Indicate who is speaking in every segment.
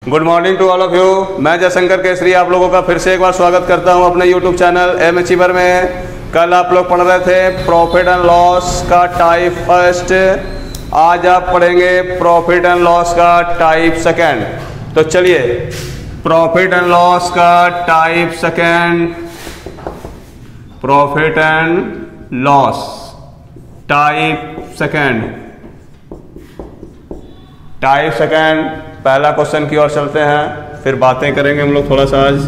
Speaker 1: Good morning to all of you. मैं जयशंकर केसरी आप लोगों का फिर से एक बार स्वागत करता हूं अपने यूट्यूब चैनल एम अचीवर में। कल आप लोग पढ़ रहे थे प्रॉफिट एंड लॉस का टाइप फर्स्ट, आज आप पढ़ेंगे प्रॉफिट एंड लॉस का टाइप सेकेंड। तो चलिए प्रॉफिट एंड लॉस का type second, profit and loss type second, type second पहला क्वेश्चन की ओर चलते हैं, फिर बातें करेंगे हम लोग थोड़ा सा आज।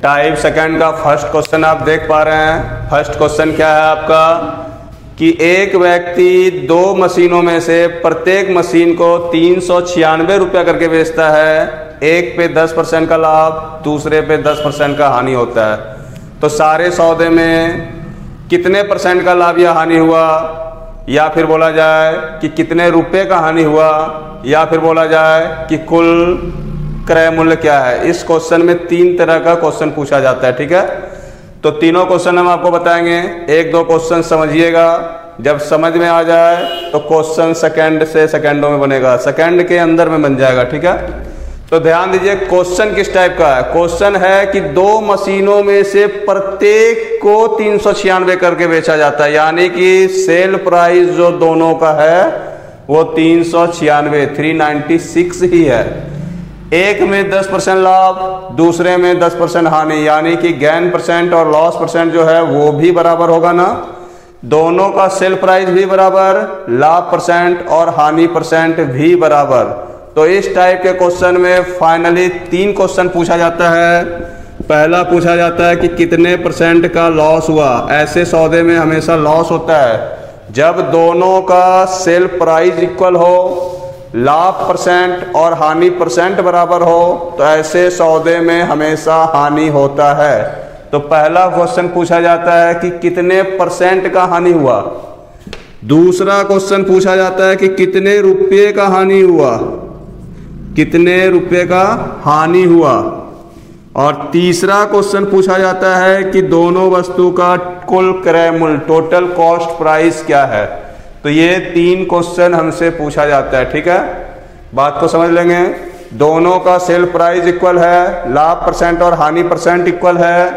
Speaker 1: टाइप सेकेंड का फर्स्ट क्वेश्चन आप देख पा रहे हैं। फर्स्ट क्वेश्चन क्या है आपका कि एक व्यक्ति दो मशीनों में से प्रत्येक मशीन को 396 रुपया करके बेचता है। एक पे 10% का लाभ, दूसरे पे 10% का हानि होता है। तो सारे सौदे में कितने परसेंट का लाभ या हानि हुआ, या फिर बोला जाए कि कितने रुपए का हानि हुआ, या फिर बोला जाए कि कुल क्रय मूल्य क्या है। इस क्वेश्चन में तीन तरह का क्वेश्चन पूछा जाता है, ठीक है। तो तीनों क्वेश्चन हम आपको बताएंगे, एक दो क्वेश्चन समझिएगा, जब समझ में आ जाए तो क्वेश्चन सेकंड से सेकंडों में बनेगा, सेकंड के अंदर में बन जाएगा, ठीक है। तो ध्यान दीजिए क्वेश्चन किस टाइप का है। क्वेश्चन है कि दो मशीनों में से प्रत्येक को 396 करके बेचा जाता है, यानी कि सेल प्राइस जो दोनों का है वो 396 ही है। एक में 10% लाभ, दूसरे में 10% हानि, यानी कि गेन परसेंट और लॉस परसेंट जो है वो भी बराबर होगा ना। दोनों का सेल प्राइस भी बराबर, लाभ परसेंट और हानि परसेंट भी बराबर। तो इस टाइप के क्वेश्चन में फाइनली तीन क्वेश्चन पूछा जाता है। पहला पूछा जाता है कि कितने परसेंट का लॉस हुआ। ऐसे सौदे में हमेशा लॉस होता है जब दोनों का सेल प्राइस इक्वल हो, लाभ परसेंट और हानि परसेंट बराबर हो, तो ऐसे सौदे में हमेशा हानि होता है। तो पहला क्वेश्चन पूछा जाता है कि कितने परसेंट का हानि हुआ। दूसरा क्वेश्चन पूछा जाता है कि कितने रुपये का हानि हुआ, कितने रुपये का हानि हुआ। और तीसरा क्वेश्चन पूछा जाता है कि दोनों वस्तु का कुल क्रय मूल्य, टोटल कॉस्ट प्राइस क्या है। तो ये तीन क्वेश्चन हमसे पूछा जाता है, ठीक है। बात को समझ लेंगे। दोनों का सेल प्राइस इक्वल है, लाभ परसेंट और हानि परसेंट इक्वल है,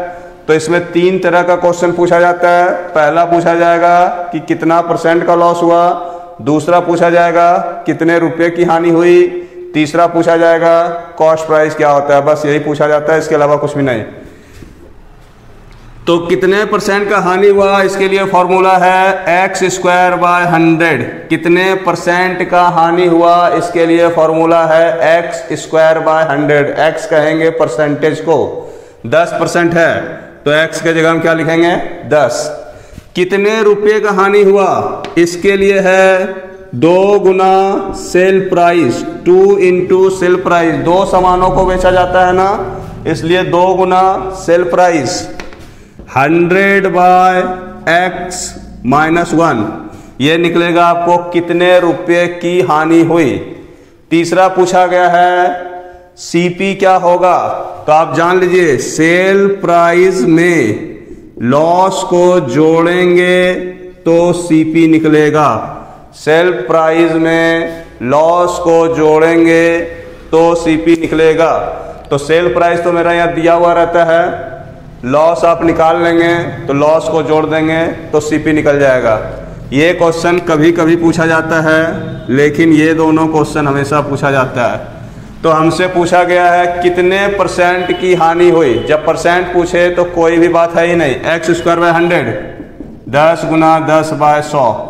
Speaker 1: तो इसमें तीन तरह का क्वेश्चन पूछा जाता है। पहला पूछा जाएगा कि कितना परसेंट का लॉस हुआ, दूसरा पूछा जाएगा कितने रुपए की हानि हुई, तीसरा पूछा जाएगा कॉस्ट प्राइस क्या होता है। बस यही पूछा जाता है, इसके अलावा कुछ भी नहीं। तो कितने परसेंट का हानि हुआ, इसके लिए फॉर्मूला है x स्क्वायर बाय 100। कितने परसेंट का हानि हुआ, इसके लिए फॉर्मूला है x स्क्वायर बाय 100। x कहेंगे परसेंटेज को, 10% है तो x के जगह हम क्या लिखेंगे 10। कितने रुपए का हानि हुआ, इसके लिए है 2 गुना sale price, 2 into sale price. दो सामानों को बेचा जाता है ना, इसलिए 2 गुना sale price. 100 by x minus 1, ये निकलेगा आपको कितने रुपए की हानि हुई। तीसरा पूछा गया है CP क्या होगा, तो आप जान लीजिए सेल प्राइस में लॉस को जोड़ेंगे तो CP निकलेगा। सेल प्राइस में लॉस को जोड़ेंगे तो CP निकलेगा। तो सेल प्राइस तो मेरा यहाँ दिया हुआ रहता है, लॉस आप निकाल लेंगे तो लॉस को जोड़ देंगे तो CP निकल जाएगा। ये क्वेश्चन कभी कभी पूछा जाता है, लेकिन ये दोनों क्वेश्चन हमेशा पूछा जाता है। तो हमसे पूछा गया है कितने परसेंट की हानि हुई। जब परसेंट पूछे तो कोई भी बात है ही नहीं। x स्क्वायर बाय 100, 10 गुना 10 बाय 100।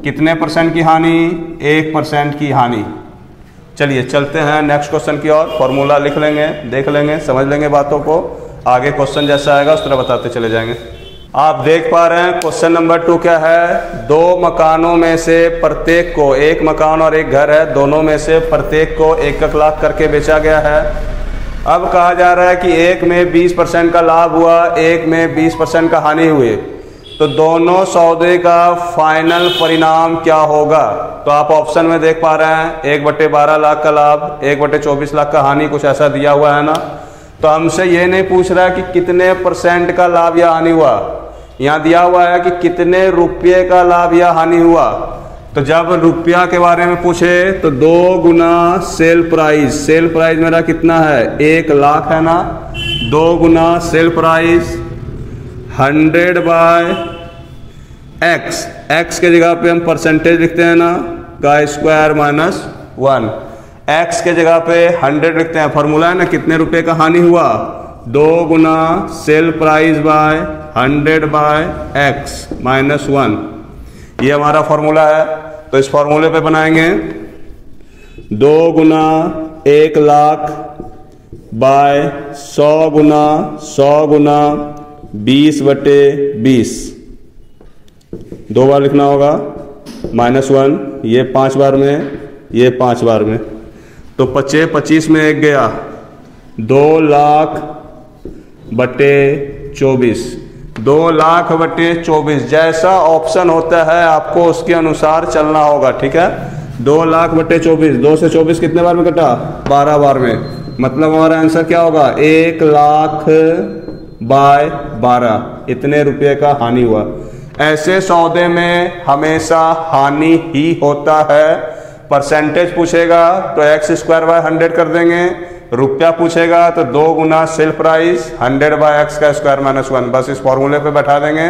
Speaker 1: कितने परसेंट की हानि, 1% की हानि। चलिए चलते हैं नेक्स्ट क्वेश्चन की ओर। फॉर्मूला लिख लेंगे, देख लेंगे, समझ लेंगे बातों को, आगे क्वेश्चन जैसा आएगा उस तरह बताते चले जाएंगे। आप देख पा रहे हैं क्वेश्चन नंबर 2 क्या है। दो मकानों में से प्रत्येक को, एक मकान और एक घर है, दोनों में से प्रत्येक को 1 लाख करके बेचा गया है। अब कहा जा रहा है कि एक में 20% का लाभ हुआ, एक में 20% का हानि हुई। तो दोनों सौदे का फाइनल परिणाम क्या होगा। तो आप ऑप्शन में देख पा रहे हैं 1/12 लाख का लाभ, 1/24 लाख का हानि, कुछ ऐसा दिया हुआ है ना। तो हमसे ये नहीं पूछ रहा है कि कितने परसेंट का लाभ या हानि हुआ, यहाँ दिया हुआ है कि कितने रुपये का लाभ या हानि हुआ। तो जब रुपया के बारे में पूछे तो 2 गुना सेल प्राइस, सेल प्राइस मेरा कितना है 1 लाख है ना, 2 गुना sale price 100 by x, x के जगह पे हम परसेंटेज लिखते हैं ना का स्क्वायर माइनस 1, एक्स के जगह पे 100 लिखते हैं, फॉर्मूला है ना कितने रुपए का हानि हुआ 2 गुना sale price by 100 by x minus 1, ये हमारा फॉर्मूला है। तो इस फॉर्मूले पे बनाएंगे 2 गुना 1 लाख बाय 100 गुना 20/20, 2 बार लिखना होगा -1, ये 5 बार में, ये 5 बार में, तो 25 में 1 गया 2 लाख बटे 24, 2 लाख बटे 24, जैसा ऑप्शन होता है आपको उसके अनुसार चलना होगा, ठीक है। 2 लाख बटे 24, 2 से 24 कितने बार में कटा 12 बार में, मतलब हमारा आंसर क्या होगा 1 लाख बाय 12, इतने रुपए का हानि हुआ। ऐसे सौदे में हमेशा हानि ही होता है। परसेंटेज पूछेगा तो x² बाय 100 कर देंगे, रुपया पूछेगा तो 2 गुना सेल प्राइस 100 बाय एक्स का स्क्वायर माइनस 1, बस इस फॉर्मूले पे बैठा देंगे,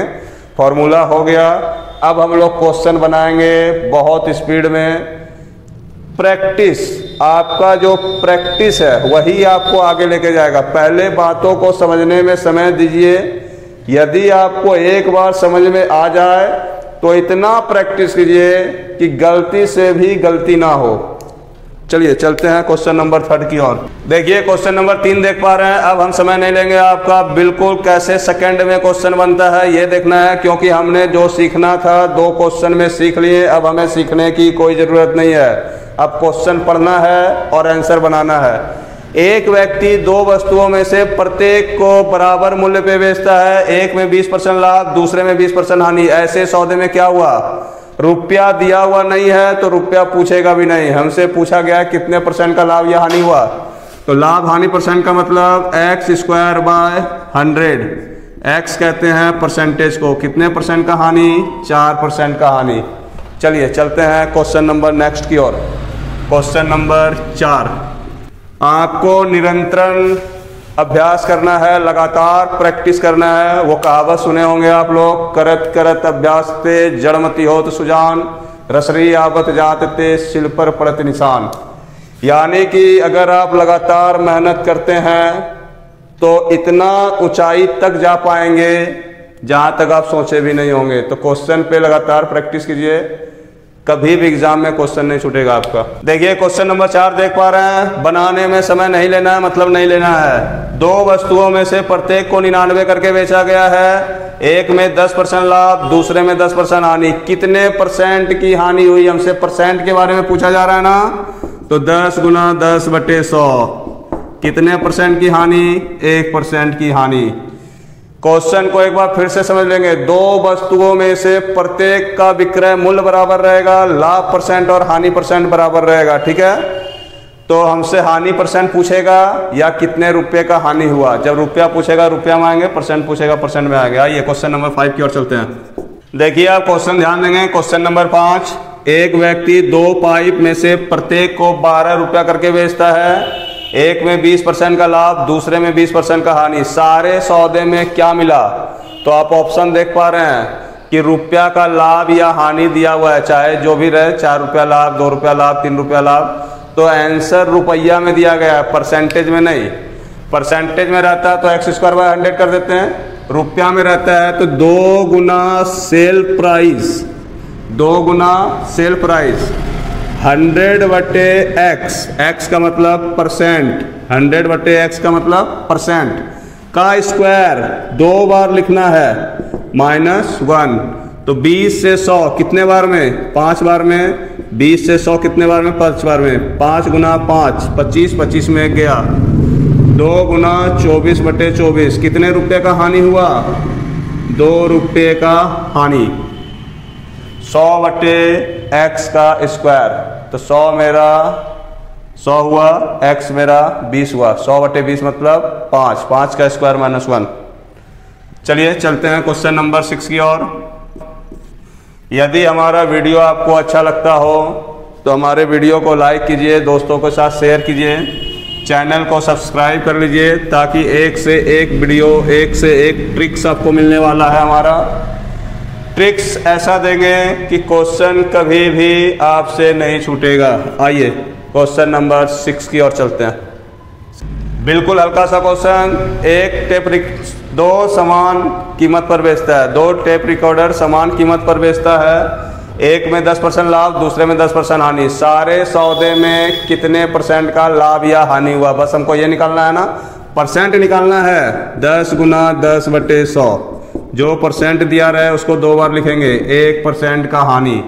Speaker 1: फॉर्मूला हो गया। अब हम लोग क्वेश्चन बनाएंगे बहुत स्पीड में। प्रैक्टिस, आपका जो प्रैक्टिस है वही आपको आगे लेके जाएगा। पहले बातों को समझने में समय दीजिए, यदि आपको एक बार समझ में आ जाए तो इतना प्रैक्टिस कीजिए कि गलती से भी गलती ना हो। चलिए चलते हैं क्वेश्चन नंबर 3 की ओर। देखिए क्वेश्चन नंबर 3 देख पा रहे हैं। अब हम समय नहीं लेंगे आपका, बिल्कुल कैसे सेकंड में क्वेश्चन बनता है ये देखना है, क्योंकि हमने जो सीखना था 2 क्वेश्चन में सीख लिए, अब हमें सीखने की कोई जरूरत नहीं है। अब क्वेश्चन पढ़ना है और आंसर बनाना है। एक व्यक्ति 2 वस्तुओं में से प्रत्येक को बराबर मूल्य पे बेचता है, एक में 20% लाभ, दूसरे में 20% हानि। ऐसे सौदे में क्या हुआ, रुपया दिया हुआ नहीं है तो रुपया पूछेगा भी नहीं। हमसे पूछा गया कितने % का लाभ या हानि हुआ, तो लाभ हानि परसेंट का मतलब x² बाय 100, x कहते हैं परसेंटेज को, कितने % का हानि 4% का हानि। चलिए चलते हैं क्वेश्चन नंबर नेक्स्ट की ओर। क्वेश्चन नंबर 4, आपको निरंतर अभ्यास करना है, लगातार प्रैक्टिस करना है। वो कहावत सुने होंगे आप लोग, करत करत अभ्यास ते जड़मति होत सुजान, रसरी आवत जात ते शिल पर पड़त निशान। यानी कि अगर आप लगातार मेहनत करते हैं तो इतना ऊंचाई तक जा पाएंगे जहां तक आप सोचे भी नहीं होंगे। तो क्वेश्चन पे लगातार प्रैक्टिस कीजिए, कभी भी एग्जाम में क्वेश्चन नहीं छूटेगा आपका। देखिए क्वेश्चन नंबर 4 देख पा रहे हैं। बनाने में समय नहीं लेना है, मतलब नहीं लेना है। 2 वस्तुओं में से प्रत्येक को 99 करके बेचा गया है, एक में 10% लाभ, दूसरे में 10% हानि। कितने % की हानि हुई, हमसे परसेंट के बारे में पूछा जा रहा है ना, तो 10 गुना 10/100, कितने % की हानि 1% की हानि। क्वेश्चन को एक बार फिर से समझ लेंगे। 2 वस्तुओं में से प्रत्येक का विक्रय मूल्य बराबर रहेगा, लाभ % और हानि % बराबर रहेगा, ठीक है। तो हमसे हानि % पूछेगा या कितने रुपए का हानि हुआ। जब रुपया पूछेगा रुपया में आएंगे, % पूछेगा % में आएंगे। आइए क्वेश्चन नंबर 5 की ओर चलते हैं। देखिए आप क्वेश्चन ध्यान देंगे। क्वेश्चन नंबर 5, एक व्यक्ति 2 पाइप में से प्रत्येक को 12 रुपया करके बेचता है, एक में 20% का लाभ, दूसरे में 20% का हानि। सारे सौदे में क्या मिला, तो आप ऑप्शन देख पा रहे हैं कि रुपया का लाभ या हानि दिया हुआ है, चाहे जो भी रहे, 4 रुपया लाभ, 2 रुपया लाभ, 3 रुपया लाभ। तो आंसर रुपया में दिया गया है, परसेंटेज में नहीं। परसेंटेज में रहता है तो x² बाय 100 कर देते हैं, रुपया में रहता है तो 2 गुना सेल प्राइस, 2 गुना सेल प्राइस 100/x, x का मतलब %, 100/x का मतलब % का स्क्वायर 2 बार लिखना है -1। तो 20 से 100 कितने बार में, 5 बार में। 20 से 100 कितने बार में, 5 बार में। 5 गुना 5 25, 25 में 1 गया। 2 गुना 24/24, कितने रुपए का हानि हुआ, 2 रुपये का हानि। 100/x का स्क्वायर, तो 100 मेरा 100 हुआ, x मेरा 20 हुआ। 100/20 मतलब 5, 5 का स्क्वायर -1। चलिए चलते हैं क्वेश्चन नंबर 6 की ओर। यदि हमारा वीडियो आपको अच्छा लगता हो तो हमारे वीडियो को लाइक कीजिए, दोस्तों के साथ शेयर कीजिए, चैनल को सब्सक्राइब कर लीजिए ताकि एक से एक वीडियो, एक से एक ट्रिक्स आपको मिलने वाला है। हमारा ट्रिक्स ऐसा देंगे कि क्वेश्चन कभी भी आपसे नहीं छूटेगा। आइए क्वेश्चन नंबर 6 की ओर चलते हैं। बिल्कुल हल्का सा क्वेश्चन। दो समान कीमत पर बेचता है, दो टेप रिकॉर्डर समान कीमत पर बेचता है। एक में 10% लाभ, दूसरे में 10% हानि। सारे सौदे में कितने परसेंट का लाभ या हानि हुआ? बस हमको ये निकालना है ना, परसेंट निकालना है। 10 गुना 10/100। जो परसेंट दिया रहे उसको 2 बार लिखेंगे। 1% का हानि।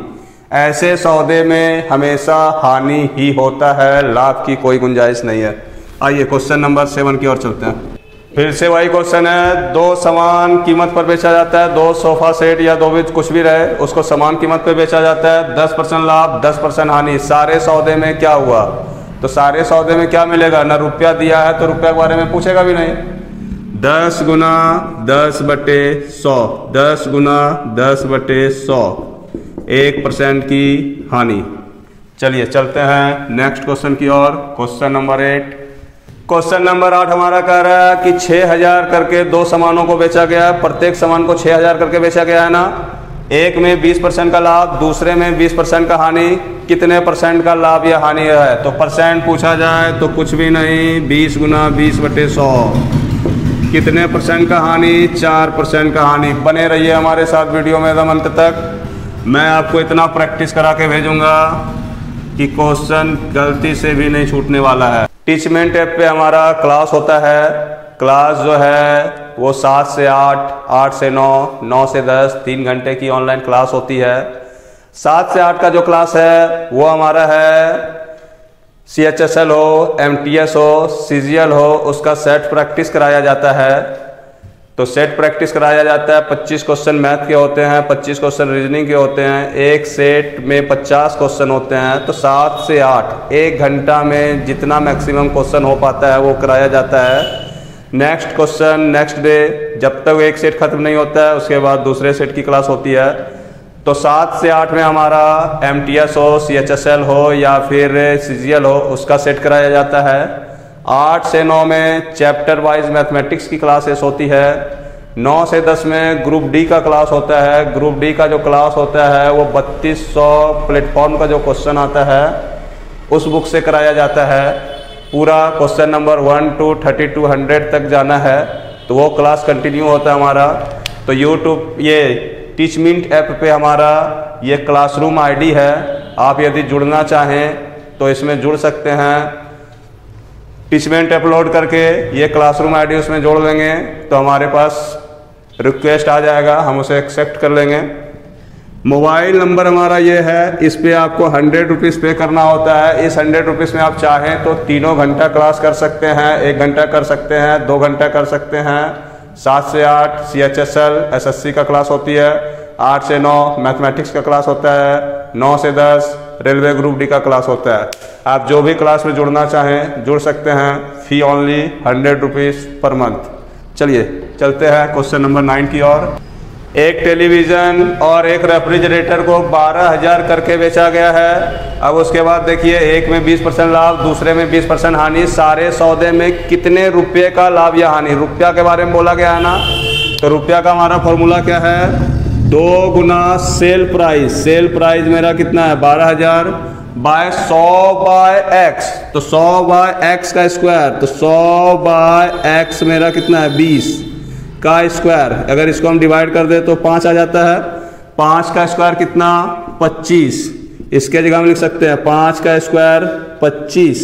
Speaker 1: ऐसे सौदे में हमेशा हानि ही होता है, लाभ की कोई गुंजाइश नहीं है। आइए क्वेश्चन नंबर 7 की ओर चलते हैं। फिर से वही क्वेश्चन है। दो समान कीमत पर बेचा जाता है, 2 सोफा सेट या 2 बीज कुछ भी रहे उसको समान कीमत पर बेचा जाता है। 10% लाभ, 10% हानि। सारे सौदे में क्या हुआ? तो सारे सौदे में क्या मिलेगा? ना रुपया दिया है तो रुपया के बारे में पूछेगा भी नहीं। 10 गुना 10/100, 10 गुना 10/100, 1% की हानि। चलिए चलते हैं नेक्स्ट क्वेश्चन की ओर। Question number 8। क्वेश्चन नंबर 8 हमारा कह रहा है कि 6000 करके 2 सामानों को बेचा गया है। प्रत्येक सामान को 6000 करके बेचा गया है ना। एक में 20% का लाभ, दूसरे में 20% का हानि। कितने परसेंट का लाभ या हानि है? तो परसेंट पूछा जाए तो कुछ भी नहीं, 20 गुना 20/100। कितने परसेंट का हानि? 4% का हानि। बने रहिए हमारे साथ वीडियो में एकदम अंत तक। मैं आपको इतना प्रैक्टिस करा के भेजूंगा कि क्वेश्चन गलती से भी नहीं छूटने वाला है। टीचमेंट ऐप पे हमारा क्लास होता है। क्लास जो है वो 7 से 8, 8 से 9, 9 से 10, 3 घंटे की ऑनलाइन क्लास होती है। 7 से 8 का जो क्लास है वो हमारा है CHSL हो, MTS हो, CGL हो, उसका सेट प्रैक्टिस कराया जाता है। तो सेट प्रैक्टिस कराया जाता है। 25 क्वेश्चन मैथ के होते हैं, 25 क्वेश्चन रीजनिंग के होते हैं। एक सेट में 50 क्वेश्चन होते हैं। तो 7 से 8 1 घंटा में जितना मैक्सिमम क्वेश्चन हो पाता है वो कराया जाता है। नेक्स्ट क्वेश्चन नेक्स्ट डे, जब तक एक सेट खत्म नहीं होता है उसके बाद दूसरे सेट की क्लास होती है। तो 7 से 8 में हमारा MTS हो, CHSL हो या फिर CGL हो, उसका सेट कराया जाता है। 8 से 9 में चैप्टर वाइज मैथमेटिक्स की क्लासेस होती है। 9 से 10 में ग्रुप डी का क्लास होता है। ग्रुप डी का जो क्लास होता है वो 3200 प्लेटफॉर्म का जो क्वेश्चन आता है उस बुक से कराया जाता है। पूरा क्वेश्चन नंबर 1 to 3200 तक जाना है तो वो क्लास कंटिन्यू होता है हमारा। तो यूट्यूब ये टीचमेंट ऐप पे हमारा ये क्लासरूम ID है। आप यदि जुड़ना चाहें तो इसमें जुड़ सकते हैं। टीचमेंट अपलोड करके ये क्लासरूम ID उसमें जोड़ लेंगे तो हमारे पास रिक्वेस्ट आ जाएगा, हम उसे एक्सेप्ट कर लेंगे। मोबाइल नंबर हमारा ये है, इस पे आपको 100 रुपीज़ पे करना होता है। इस 100 रुपीज़ में आप चाहें तो 3 घंटा क्लास कर सकते हैं, 1 घंटा कर सकते हैं, 2 घंटा कर सकते हैं। 7 से 8 CHSL SSC का क्लास होती है। 8 से 9 मैथमेटिक्स का क्लास होता है। 9 से 10 रेलवे ग्रुप डी का क्लास होता है। आप जो भी क्लास में जुड़ना चाहें जुड़ सकते हैं। फी ओनली 100 रुपीज़ पर मंथ। चलिए चलते हैं क्वेश्चन नंबर 9 की ओर। एक टेलीविज़न और एक रेफ्रिजरेटर को 12,000 करके बेचा गया है। अब उसके बाद देखिए, एक में 20% लाभ, दूसरे में 20% हानि। सारे सौदे में कितने रुपये का लाभ या हानि? रुपया के बारे में बोला गया है ना। तो रुपया का हमारा फॉर्मूला क्या है? 2 गुना सेल प्राइस। सेल प्राइस मेरा कितना है? 12,000 बाय 100 बाय x। तो 100 बाय x का स्क्वायर, तो 100 बाय x मेरा कितना है? 20 का स्क्वायर। अगर इसको हम डिवाइड कर दे तो 5 आ जाता है। 5 का स्क्वायर कितना? 25। इसके जगह हम लिख सकते हैं 5 का स्क्वायर 25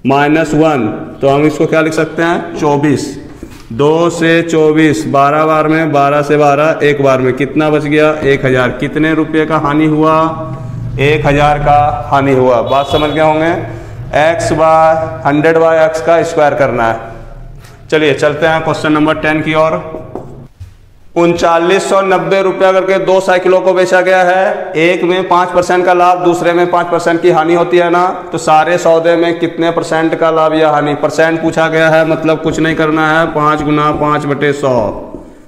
Speaker 1: -1, तो हम इसको क्या लिख सकते हैं? 24। 2 से 24, 12 बार में, 12 से 12, 1 बार में कितना बच गया? 1000। कितने रुपये का हानि हुआ? 1000 का हानि हुआ। बात समझ गए होंगे। x बाय 100 बाय x का स्क्वायर करना है। चलिए चलते हैं क्वेश्चन नंबर 10 की ओर। 3990 रुपया करके 2 साइकिलों को बेचा गया है। एक में 5% का लाभ, दूसरे में 5% की हानि होती है ना। तो सारे सौदे में कितने परसेंट का लाभ या हानि? परसेंट पूछा गया है, मतलब कुछ नहीं करना है। 5 गुना 5/100।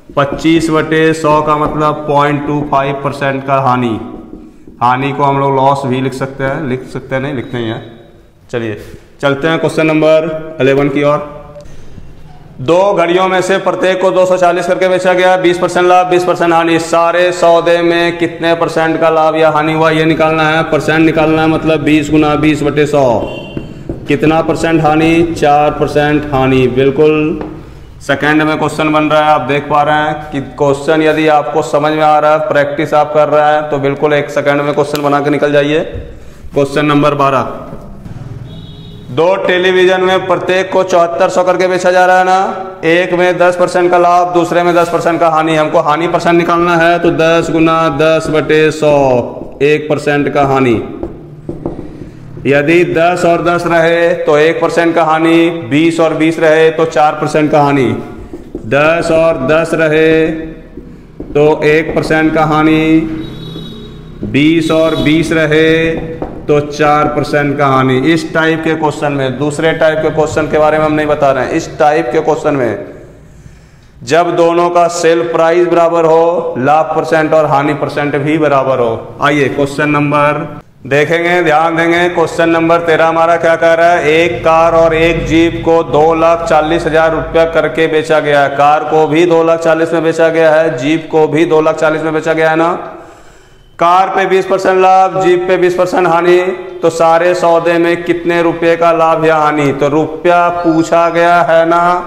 Speaker 1: 25/100 का मतलब 0.25% का हानि को हम लोग लॉस भी लिख सकते हैं, नहीं लिखते हैं। चलिए चलते हैं क्वेश्चन नंबर 11 की ओर। दो घड़ियों में से प्रत्येक को 240 करके बेचा गया, 20% लाभ 20% हानि। सारे सौदे में कितने परसेंट का लाभ या हानि हुआ ये निकालना है। परसेंट निकालना है, मतलब 20 × 20/100 कितना परसेंट हानि, 4% हानि। बिल्कुल सेकंड में क्वेश्चन बन रहा है, आप देख पा रहे हैं कि क्वेश्चन यदि आपको समझ में आ रहा है, प्रैक्टिस आप कर रहे हैं, तो बिल्कुल 1 सेकंड में क्वेश्चन बना के निकल जाइए। Question number 12। दो टेलीविजन में प्रत्येक को 7400 करके बेचा जा रहा है ना। एक में 10% का लाभ, दूसरे में 10% का हानि। हमको हानि परसेंट निकालना है, तो 10 × 10/100 1% का हानि। यदि 10 और 10 रहे तो 1% का हानि, 20 और 20 रहे तो 4% का हानि। 10 और 10 रहे तो 1% का हानि, 20 और 20 रहे तो 4% का हानि। इस टाइप के क्वेश्चन में, दूसरे टाइप के क्वेश्चन के बारे में हम नहीं बता रहे हैं, इस टाइप के क्वेश्चन में जब दोनों का सेल प्राइस बराबर हो, लाभ परसेंट और हानि परसेंट भी बराबर हो। आइए क्वेश्चन नंबर देखेंगे, ध्यान देंगे। क्वेश्चन नंबर 13 हमारा क्या कह रहा है। एक कार और एक जीप को 2,40,000 रुपया करके बेचा गया है। कार को भी 2,40,000 में बेचा गया है, जीप को भी 2,40,000 में बेचा गया है ना। कार पे 20% लाभ, जीप पे 20% हानि, तो सारे सौदे में कितने रुपए का लाभ या हानि। तो रुपया पूछा गया है ना,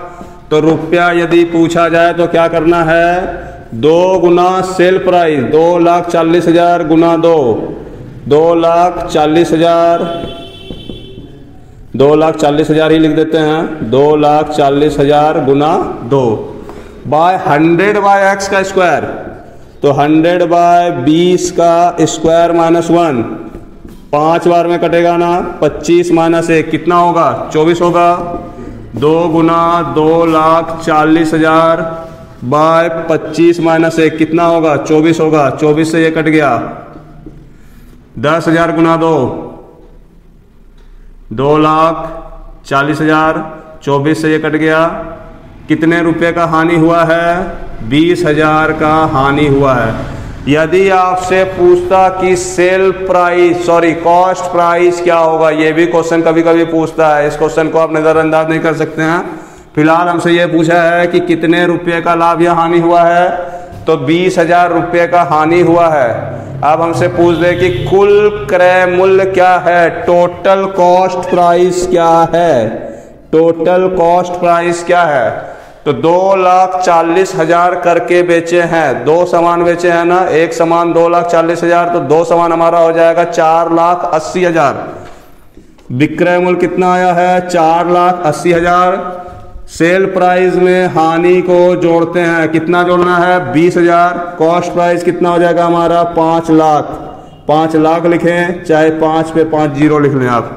Speaker 1: तो रुपया यदि पूछा जाए तो क्या करना है, 2 × सेल प्राइस, 2,40,000 × 2, 2,40,000, 2,40,000 ही लिख देते हैं, 2,40,000 × 2 बाय 100/x का स्क्वायर। तो 100/20 का स्क्वायर -1, 5 बार में कटेगा ना। 25 - 1 कितना होगा, 24 होगा। 2 × 2,40,000 बाय 25 - 1 कितना होगा, 24 होगा। 24 से ये कट गया। 10,000 × 2, 2,40,000, 24 से ये कट गया। कितने रुपए का हानि हुआ है, 20,000 का हानि हुआ है। यदि आपसे पूछता कि सेल प्राइस, कॉस्ट प्राइस क्या होगा, ये भी क्वेश्चन कभी कभी पूछता है। इस क्वेश्चन को आप नजरअंदाज नहीं कर सकते हैं। फिलहाल हमसे ये पूछा है कि कितने रुपए का लाभ या हानि हुआ है, तो 20,000 रुपये का हानि हुआ है। अब हमसे पूछ दे कि कुल क्रय मूल्य क्या है, टोटल कॉस्ट प्राइस क्या है, टोटल कॉस्ट प्राइस क्या है। तो 2,40,000 करके बेचे हैं, 2 सामान बेचे हैं ना। एक सामान 2,40,000, तो 2 सामान हमारा हो जाएगा 4,80,000। विक्रय मूल्य कितना आया है, 4,80,000। सेल प्राइस में हानि को जोड़ते हैं, कितना जोड़ना है, 20,000। कॉस्ट प्राइस कितना हो जाएगा हमारा, 5 लाख। 5 लाख लिखें, चाहे 5 पे 5 जीरो लिख लें आप,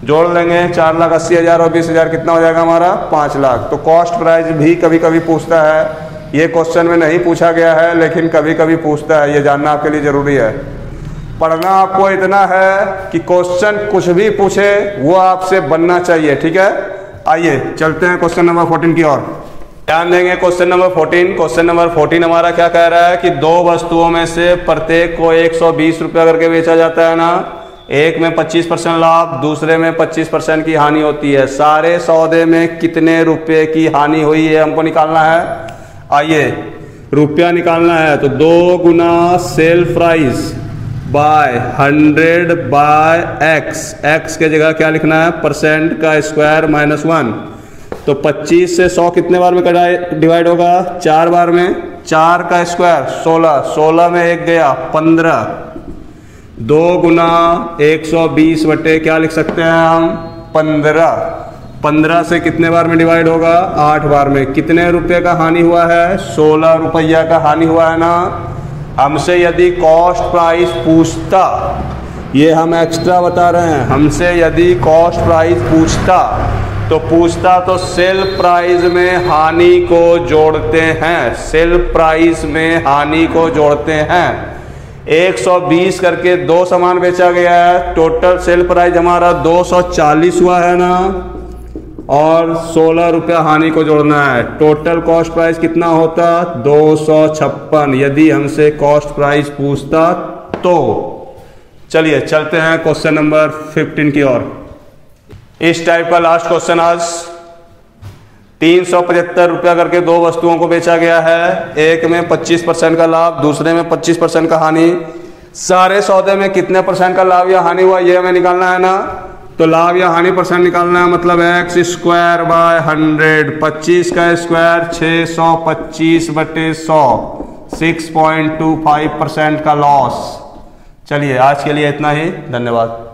Speaker 1: जोड़ लेंगे। 4,80,000 और 20,000 कितना हो जाएगा हमारा, 5 लाख। तो कॉस्ट प्राइस भी कभी कभी पूछता है। ये क्वेश्चन में नहीं पूछा गया है, लेकिन कभी कभी पूछता है। ये जानना आपके लिए जरूरी है। पढ़ना आपको इतना है कि क्वेश्चन कुछ भी पूछे वो आपसे बनना चाहिए, ठीक है। आइए चलते हैं क्वेश्चन नंबर 14 की ओर। ध्यान देंगे क्वेश्चन नंबर 14। क्वेश्चन नंबर 14 हमारा क्या कह रहा है कि दो वस्तुओं में से प्रत्येक को 120 रुपया करके बेचा जाता है ना। एक में 25% लाभ, दूसरे में 25% की हानि होती है। सारे सौदे में कितने रुपए की हानि हुई है हमको निकालना है। आइए रुपया निकालना है, तो 2 गुना sale price by 100/x। x के जगह क्या लिखना है, परसेंट का स्क्वायर -1। तो 25 से 100 कितने बार में डिवाइड होगा, 4 बार में। 4 का स्क्वायर 16, 16 में 1 गया 15। 2 गुना 120 बटे क्या लिख सकते हैं हम, 15। 15 से कितने बार में डिवाइड होगा, 8 बार में। कितने रुपए का हानि हुआ है, 16 रुपया का हानि हुआ है ना। हमसे यदि कॉस्ट प्राइस पूछता, ये हम एक्स्ट्रा बता रहे हैं, हमसे यदि कॉस्ट प्राइस पूछता तो सेल प्राइस में हानि को जोड़ते हैं। सेल प्राइस में हानि को जोड़ते हैं। 120 करके 2 सामान बेचा गया है, टोटल सेल प्राइस हमारा 240 हुआ है ना। और 16 रुपया हानि को जोड़ना है। टोटल कॉस्ट प्राइस कितना होता? 256 यदि हमसे कॉस्ट प्राइस पूछता तो। चलिए चलते हैं क्वेश्चन नंबर 15 की ओर। इस टाइप का लास्ट क्वेश्चन आज 375 रुपया करके दो वस्तुओं को बेचा गया है। एक में 25% का लाभ, दूसरे में 25% का हानि। सारे सौदे में कितने परसेंट का लाभ या हानि हुआ ये हमें निकालना है ना। तो लाभ या हानि परसेंट निकालना है, मतलब x स्क्वायर बाय 100, 25 का स्क्वायर 625/100, 6.25% का लॉस। चलिए आज के लिए इतना ही, धन्यवाद।